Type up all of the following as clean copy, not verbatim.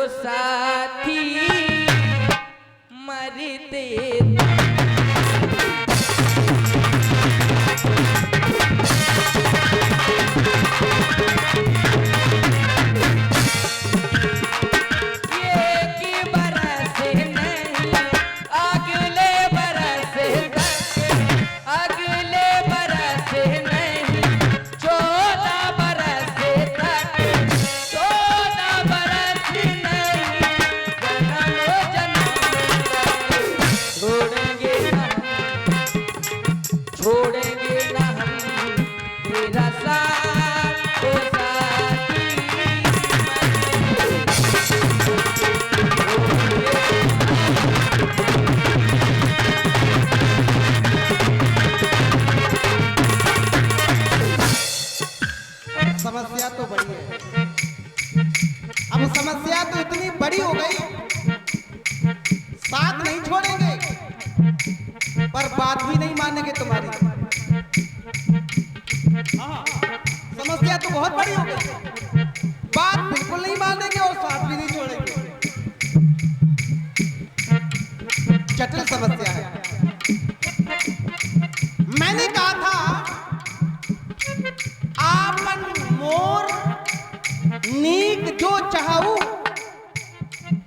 साथी मरते छोड़ेंगे ना हम तेरा साथ ओ साथी समस्या तो बड़ी है। अब समस्या तो इतनी बड़ी हो गई, साथ नहीं छोड़ेंगे पर बात भी नहीं मानेंगे तुम्हारी। हाँ, समस्या तो बहुत बड़ी हो गई, बात बिल्कुल नहीं मानेंगे और साथ भी नहीं छोड़ेंगे। जटिल समस्या है। मैंने कहा था आपन मोर नीक जो चाहू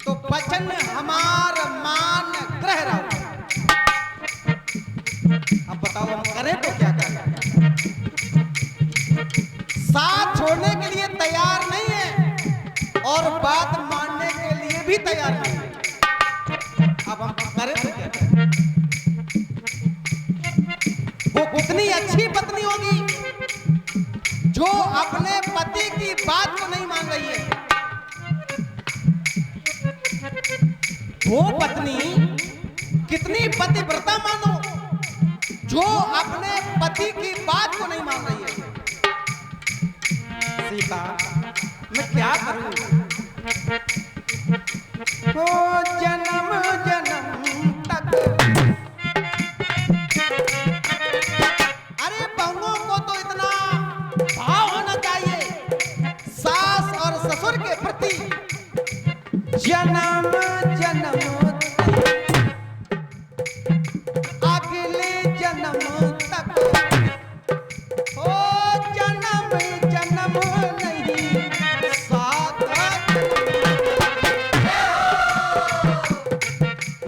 तो बचन हमार मान ग्रह रहू। अब बताओ हम करें तो क्या करें? साथ छोड़ने के लिए तैयार नहीं है और बात मानने के लिए भी तैयार नहीं है। अब हम करें तो क्या करें? वो कितनी अच्छी पत्नी होगी जो अपने पति की बात को नहीं मान रही है। वो पत्नी कितनी पतिव्रता मानो जो अपने पति की बात को नहीं मान रही है। सीता, मैं क्या करूं? ओ जन्म जन्म तक, अरे बहुओं को तो इतना भाव होना चाहिए सास और ससुर के प्रति। जन्म जन्म अगले जन्म तक, ओ जन्म जन्म नहीं साथ।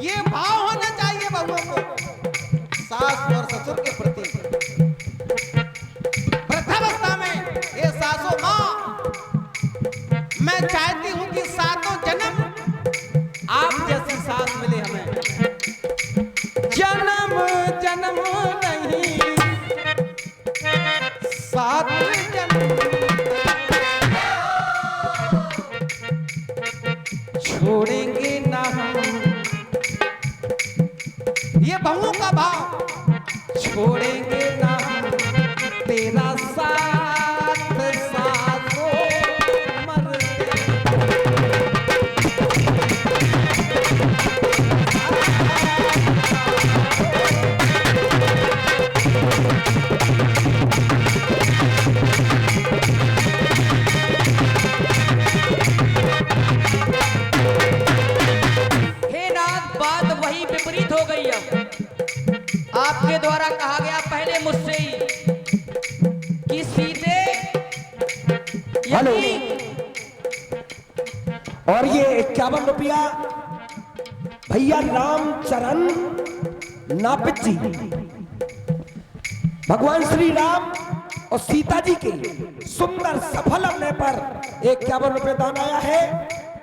ये भाव होना चाहिए बहुओं को सास और ससुर के प्रति। वृद्धावस्था में ये सासों माँ, मैं चाहती हूं कि सातों जन्म आप जैसी सास मिले हमें। जन्म जन्म नहीं सात जन्म, छोड़ेंगे ना हम, ये बहुओं का भाव, छोड़ेंगे ना हम तेरा साथ साथों मरते। हे नाथ, बात वही विपरीत हो गई। अब आपके द्वारा कहा गया पहले मुझसे ही कि सीधे हेलो, और ये 51 रुपया भैया रामचरण नापित जी, भगवान श्री राम और सीता जी के सुंदर सफल अभिनय पर 51 रुपये दान आया है।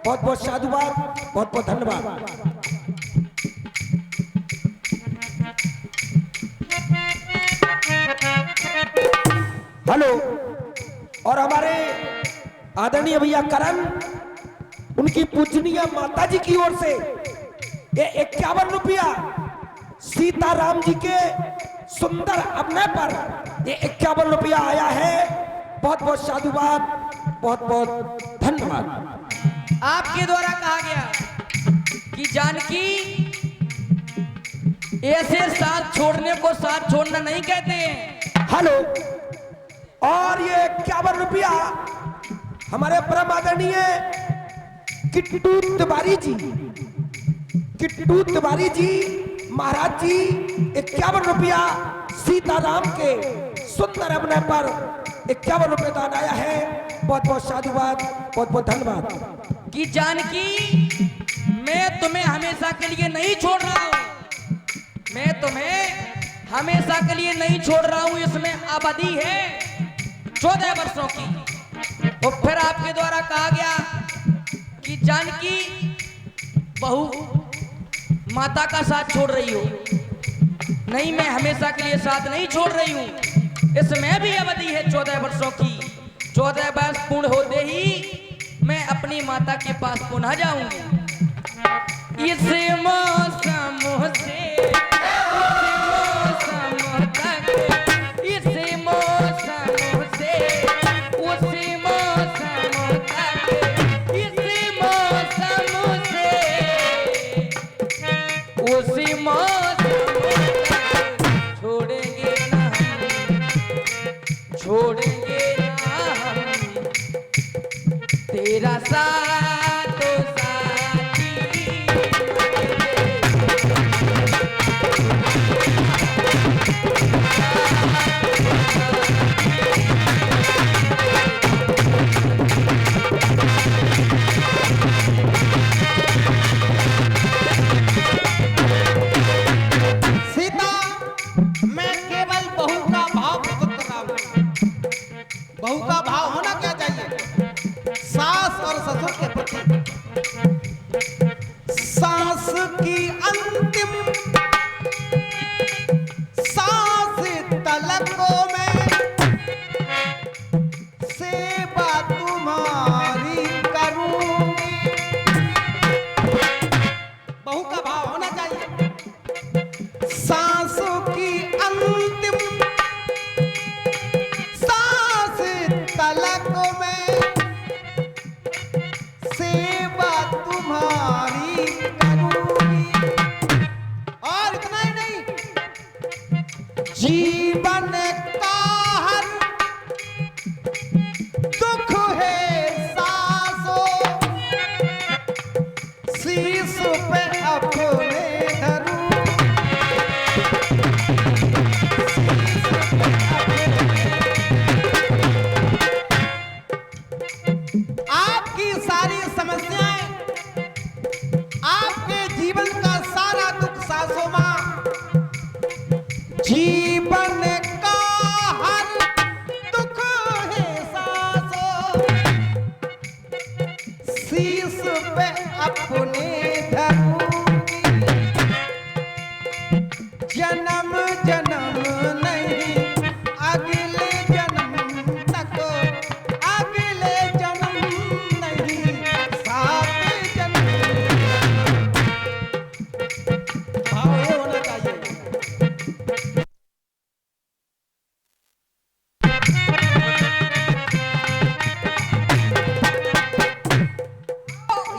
बहुत बहुत साधुवाद, बहुत बहुत धन्यवाद। हेलो, और हमारे आदरणीय भैया करण, उनकी पूजनीय माता जी की ओर से ये 51 रुपया सीताराम जी के सुंदर अभिनय पर ये 51 रुपया आया है। बहुत बहुत साधुवाद, बहुत बहुत धन्यवाद। आपके द्वारा कहा गया कि जानकी ऐसे साथ छोड़ने को साथ छोड़ना नहीं कहते हैं। हेलो, और ये 51 रुपया हमारे परम आदरणीय किट्टू तिवारी जी महाराज जी 51 रुपया सीताराम के सुंदर अभिनय पर 51 रुपये दान आया है। बहुत बहुत साधुवाद, बहुत बहुत धन्यवाद। कि जानकी मैं तुम्हें हमेशा के लिए नहीं छोड़ रहा हूं, मैं तुम्हें हमेशा के लिए नहीं छोड़ रहा हूं, इसमें अवधि है 14 वर्षों की। तो फिर आपके द्वारा कहा गया कि जानकी बहू माता का साथ छोड़ रही हो। नहीं, मैं हमेशा के लिए साथ नहीं छोड़ रही हूं, इसमें भी अवधि है 14 वर्षों की। 14 वर्ष पूर्ण होते ही मैं अपनी माता के पास पुनः जाऊंगी। इस मौसम से इस मौसम से उस मौसम तक, इस मौसम से उस मौसम तक छोड़ेंगे ना हम, छोड़ेंगे ना हम तेरा साथ तो साथी। सीता, मैं केवल बहू का भाव प्रकट कर रहा हूं। बहू का भाव होना क्या चाहिए? सास और ससुर के प्रति। सास की अंतिम सांस तलकों में सेवा तुम्हारी करूंगी। बहू का भाव होना चाहिए। सांसों की अंतिम सांस तलकों में सेवा तुम्हारी करूंगी। और इतना ही नहीं, जीवन का हर दुख है सांसों, शीश पे अपने धरूं। आपकी सारी समस्याएं, आपके जीवन का सारा दुख सांसों मां, जीवन का हर दुख है सांसों, शीश पे अपने धरूंगी। जन्म जन्म नहीं, अगले जन्म तक, अगले जन्म नहीं, 7 जन्म। भाव ये होना चाहिए।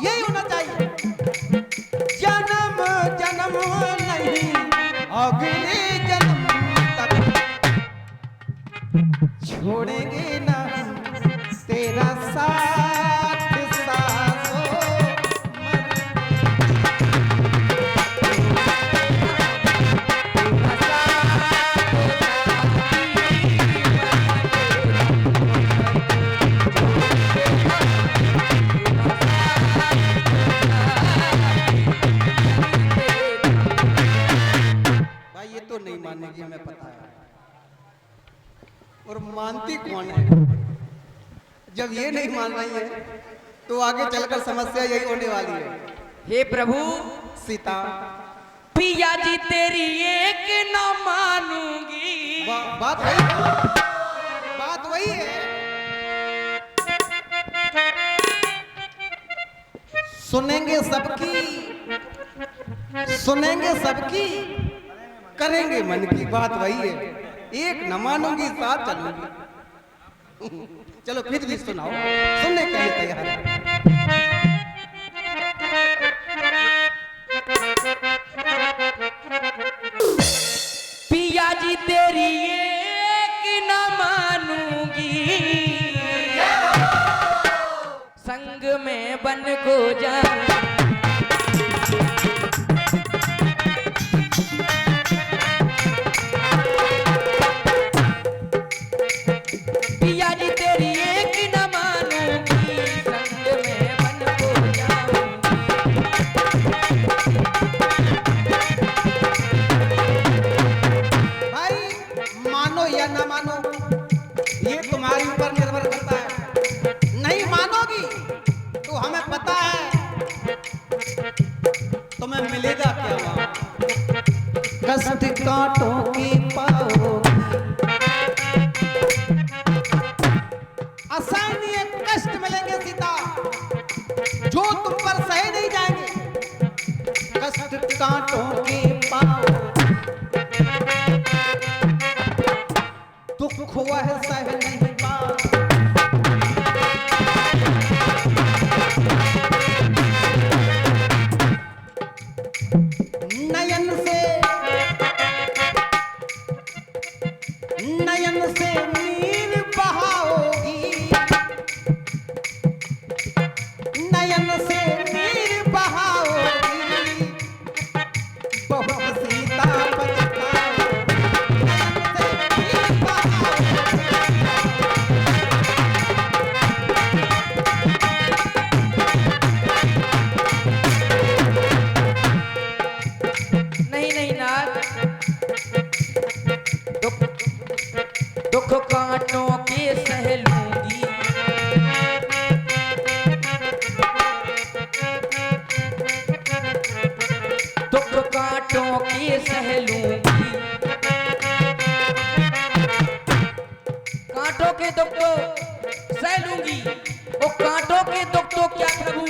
यही होना चाहिए। जन्म जन्म नहीं, अगले जन्म तक छोड़ेंगे ना तेरा साथ सांसों में। भाई ये तो नहीं मानेगी, हमें पता है। और मानती कौन है? जब ये नहीं मान रही है तो आगे चलकर समस्या यही होने वाली है। हे प्रभु, सीता, पिया जी तेरी एक न मानूंगी। बात वही है। सुनेंगे सबकी, करेंगे मन की, बात वही है। एक न मानूंगी, साथ चलूंगी। चलो फिर भी सुनाओ, सुनने के लिए तैयार है। पिया जी तेरी एक न मानूंगी, संग में बन को जाऊं। पिया जी तेरी एक न मानूंगी, संग में बन को जाऊंगी। भाई मानो या ना मानो ये तुम्हारे ऊपर निर्भर करता है। नहीं मानोगी तो हमें पता है तुम्हें मिलेगा क्या वहां। कष्ट कांटों की पाओगी, असहनीय कष्ट मिलेंगे सीता, जो तुम पर सहे नहीं जाएंगे। कष्ट कांटों की पाओगी, दुख वह सह नहीं पाओगी। नयन से नीर बहाओगी, नयन से नीर बहाओगी, बहुत सीता पछताओगी। नयन से नीर बहाओगी। नहीं नहीं नाथ, दुख कांटों के सह लूंगी। दुख कांटों के सह लूंगी। कांटों के दुख तो सह लूंगी, वो कांटों के दुख तो क्या प्रभु,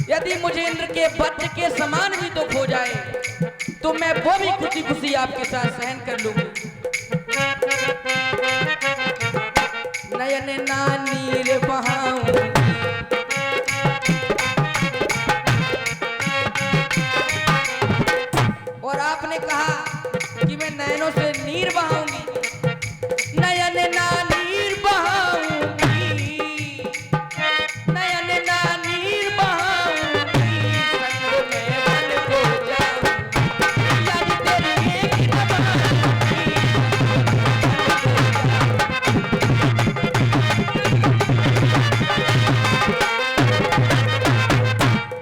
यदि मुझे इंद्र के वज्र के समान भी दुख हो जाए तो मैं वो भी खुशी खुशी आपके साथ सहन कर लूंगी। नयन नानीर बहाऊंगी, और आपने कहा कि मैं नयनों से नीर बहाऊंगी। नयन नानीर बहाऊंगी, नयन नानीर बहाऊंगी, संग में बन को जाऊंगी। याद तेरी एक न बहाऊंगी।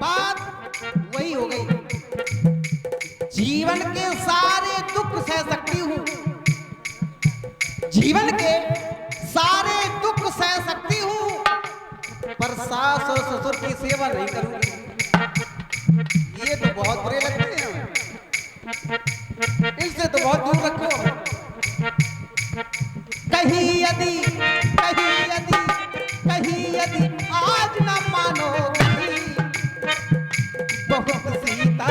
बात वही हो गई। जीवन के सारे दुख सह सकती हूँ, जीवन के सारे दुख सह सकती हूँ, पर सास और ससुर की सेवा नहीं करूंगी। ये तो बहुत बुरे लगते हैं, इनसे तो बहुत दूर रखो। कहीं यदि आज न मानोगी, बहुत सीता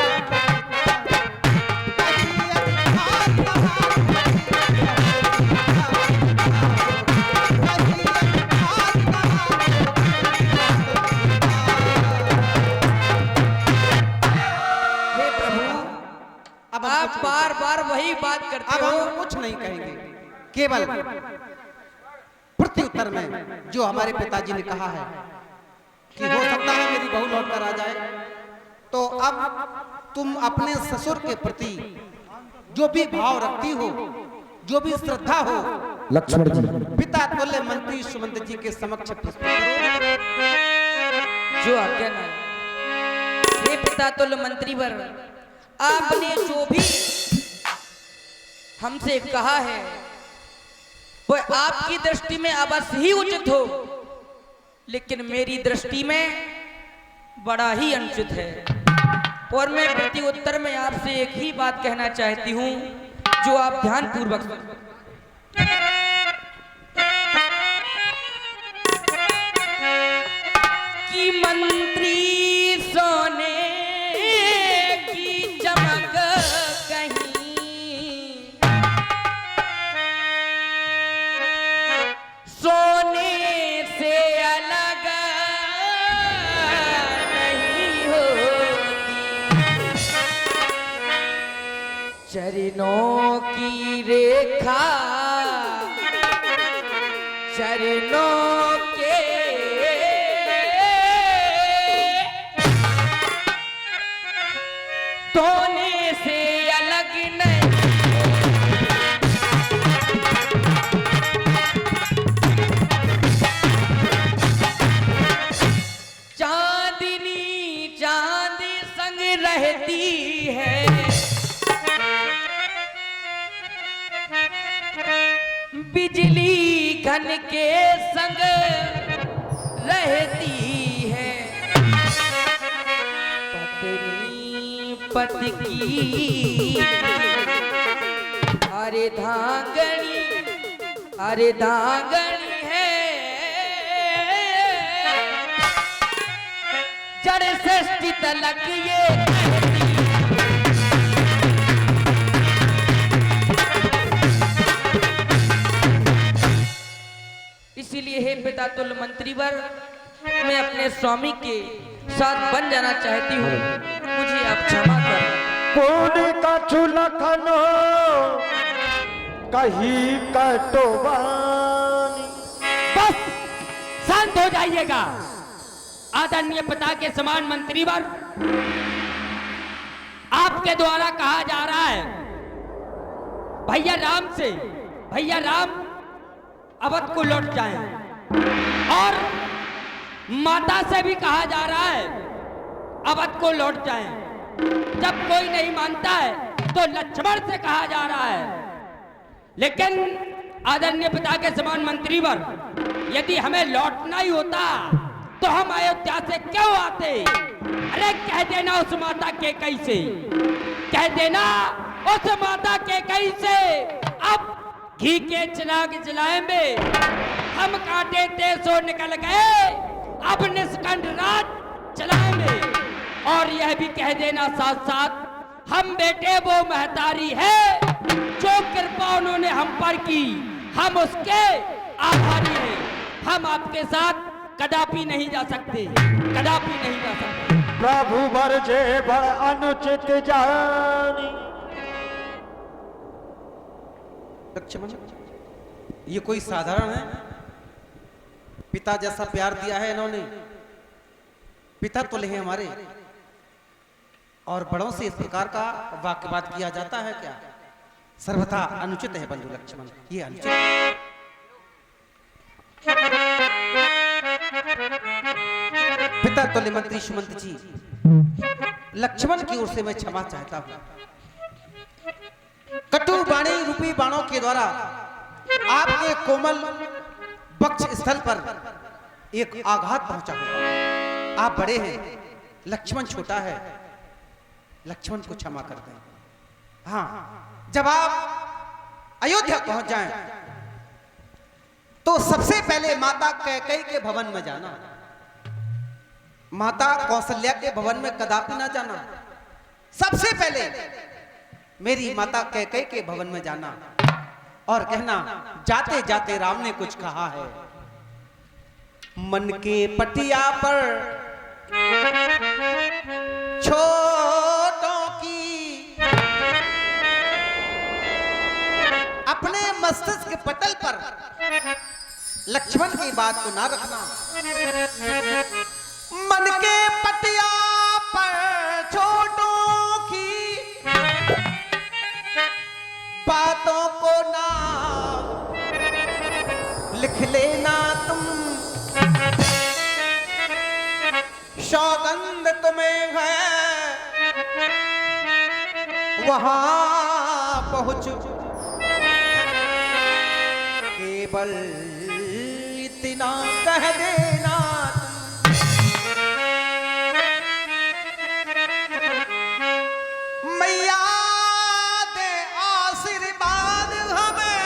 कहीं यदि आज न मानोगी, कहीं यदि आज न हे प्रभु, अब आप बार बार वही बात करते अब हो। हम कुछ नहीं कहेंगे, केवल प्रत्युत्तर में जो हमारे पिताजी ने कहा है कि हो सकता है मेरी बहू लौट कर आ जाए, तो अब तुम अपने ससुर के प्रति जो भी भाव रखती हो, जो भी श्रद्धा हो, लक्ष्मण जी पिता तुल्य मंत्री सुमंत जी के समक्ष प्रस्तुत करो। जो आज्ञा ना हे पिता तुल्य मंत्री वर, आपने जो भी हमसे कहा है वो आपकी दृष्टि में अवश्य ही उचित हो, लेकिन मेरी दृष्टि में बड़ा ही अनुचित है। और मैं प्रति उत्तर में आपसे एक ही बात कहना चाहती हूं, जो आप ध्यान पूर्वक कि मंत्री सोने की चमक कहीं, सोने से अलग नहीं होती, चरणों की रेखा चरणों के सोने से अलग नहीं। चांदनी चांदी संग रहती है, बिजली घन के संग रहती है। पत्नी पति की अरे धांगनी है। जड़ षष्ठी तलक ये कहती है। इसीलिए हे पिता तुल्य मंत्रीवर, मैं अपने स्वामी के साथ बन जाना चाहती हूँ, मुझे आप क्षमा करें। कौन का चुलखनो कहीं कटवानी। बस शांत हो जाइएगा। आदरणीय पिता के समान मंत्रीवर, आपके द्वारा कहा जा रहा है भैया राम से, भैया राम अवध को लौट जाएं, और माता से भी कहा जा रहा है अवध को लौट जाएं। जब कोई नहीं मानता है तो लक्ष्मण से कहा जा रहा है। लेकिन आदरणीय पिता के समान मंत्रीवर, यदि हमें लौटना ही होता तो हम अयोध्या से क्यों आते? अरे कह देना उस माता के कई से, कह देना उस माता के कई से, अब घी के चिराग जलाए में हम कांटे थे सो निकल गए, अब निष्कंठ रात चलाएंगे। और यह भी कह देना साथ साथ, हम बेटे वो महतारी है जो कृपा उन्होंने हम पर की, हम उसके आभारी हैं। हम आपके साथ कदापि नहीं जा सकते, कदापि नहीं जा सकते। प्रभु वर्जे बड़ अनुचित जानी। लक्ष्मण, ये कोई साधारण है? पिता जैसा प्यार दिया है इन्होंने, पिता तो ले हमारे, और बड़ों से इस प्रकार का वाक्यवाद किया जाता है क्या? सर्वथा अनुचित है बंधु लक्ष्मण, ये अनुचित है। पिता तुल्य मंत्री सुमंत जी, लक्ष्मण की ओर से मैं क्षमा चाहता हूं। कटु बाणी रूपी बाणों के द्वारा आपके कोमल वक्ष स्थल पर एक आघात पहुंचा होगा। आप बड़े हैं, लक्ष्मण छोटा है, लक्ष्मण को क्षमा कर दें। हाँ, जब आप अयोध्या पहुंच जाएं तो सबसे पहले माता कैकेयी के भवन में जाना, माता कौशल्या के भवन में कदापि ना जाना। सबसे पहले मेरी माता कैकेयी के भवन में जाना और कहना, जाते जाते राम ने कुछ कहा है। मन के पटिया पर छोटों की, अपने मस्तिष्क पटल पर लक्ष्मण की बात को ना रखना। मन के पटिया पर छोटों की बातों को ना लिख लेना तुम, सौगंध तुम्हें है वहां पहुंच, केवल इतना कह देना मैया दे आशीर्वाद हमें,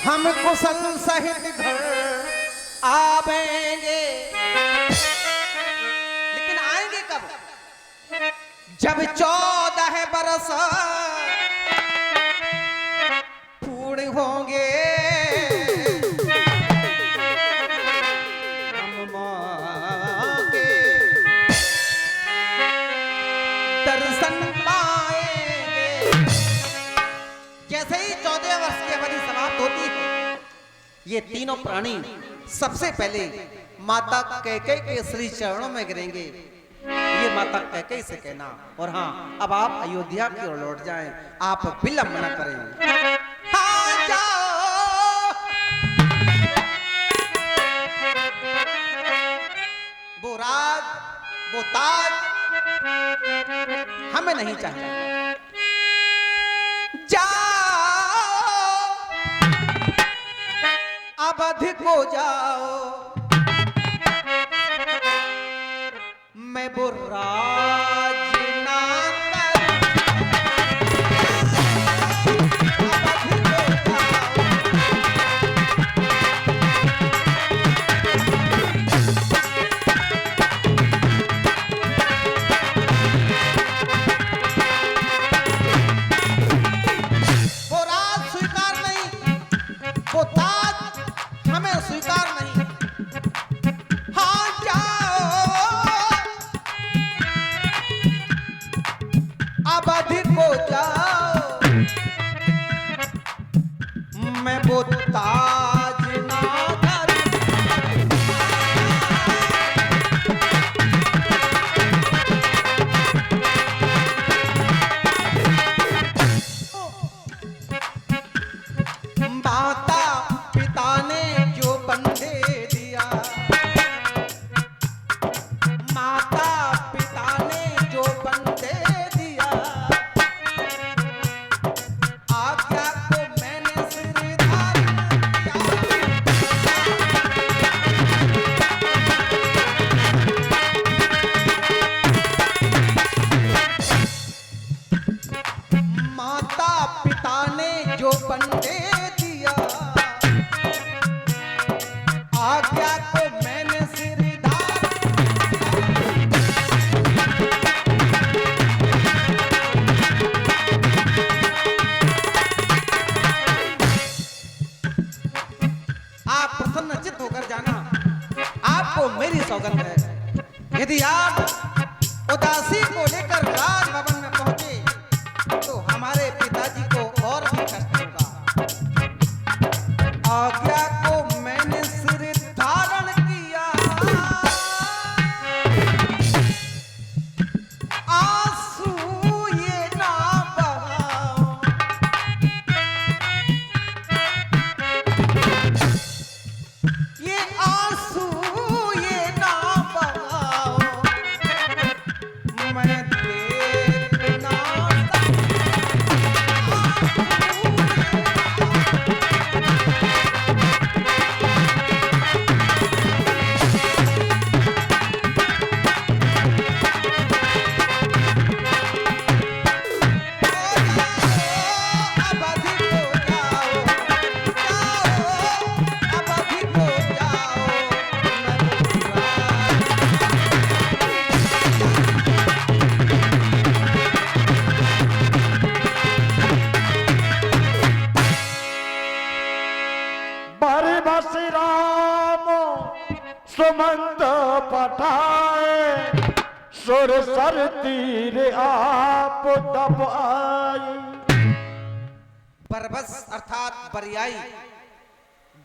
हम कुशल सहित घर आवेंगे। लेकिन आएंगे कब? जब 14 बरस पूर्ण होंगे, हम मां के दर्शन पाएंगे। जैसे ही 14 वर्ष की अवधि समाप्त होती है, ये तीनों प्राणी सबसे पहले माता कैकेयी के श्री चरणों में गिरेंगे। ये माता कैकेयी से कहना। और हाँ, अब आप अयोध्या की ओर लौट जाएं, आप विलंब न करें। हाँ, जाओ। वो राज, वो ताज हमें नहीं चाहिए। जाओ, अब अधिक हो जाओ, मैं वो राज ना करूं। अब अधिक हो जाओ। वो राज स्वीकार नहीं, वो ताज हमें स्वीकार नहीं। हाँ, जाओ, अब अधिक हो जाओ, मैं वो ताज ना करूं। माता पिता ने जो बंधे दिया, माता पिता ने जो बंधे दिया, आज्ञा को मैंने सिर धारण किया। माता पिता ने जो बंधे दिया, आज्ञा को मैंने सिर धारण आप प्रसन्नचित्त होकर जाना, आपको मेरी सौगंध है। यदि आप उदासी को लेकर राजभवन में पहुंचे तो हमारे पिताजी को और भी कष्ट होगा। आज्ञा को मैंने सिर धारण किया, आंसू ये ना बहाओ, ये आंसू ये ना बहाओ, मैं देख ना अब अधिक हो जाओ, जाओ, अब अधिक हो जाओ, बारे बसी राम सुमंत पठाए, सुर सर तीर आप तब आई। बरबस अर्थात बरियाई,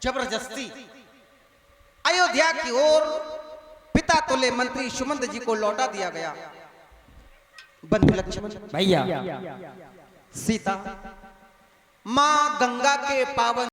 जबरदस्ती अयोध्या की ओर पिता तुल्य मंत्री सुमंत जी को लौटा दिया गया। बंधु लक्ष्मण, भैया सीता, मां गंगा के पावन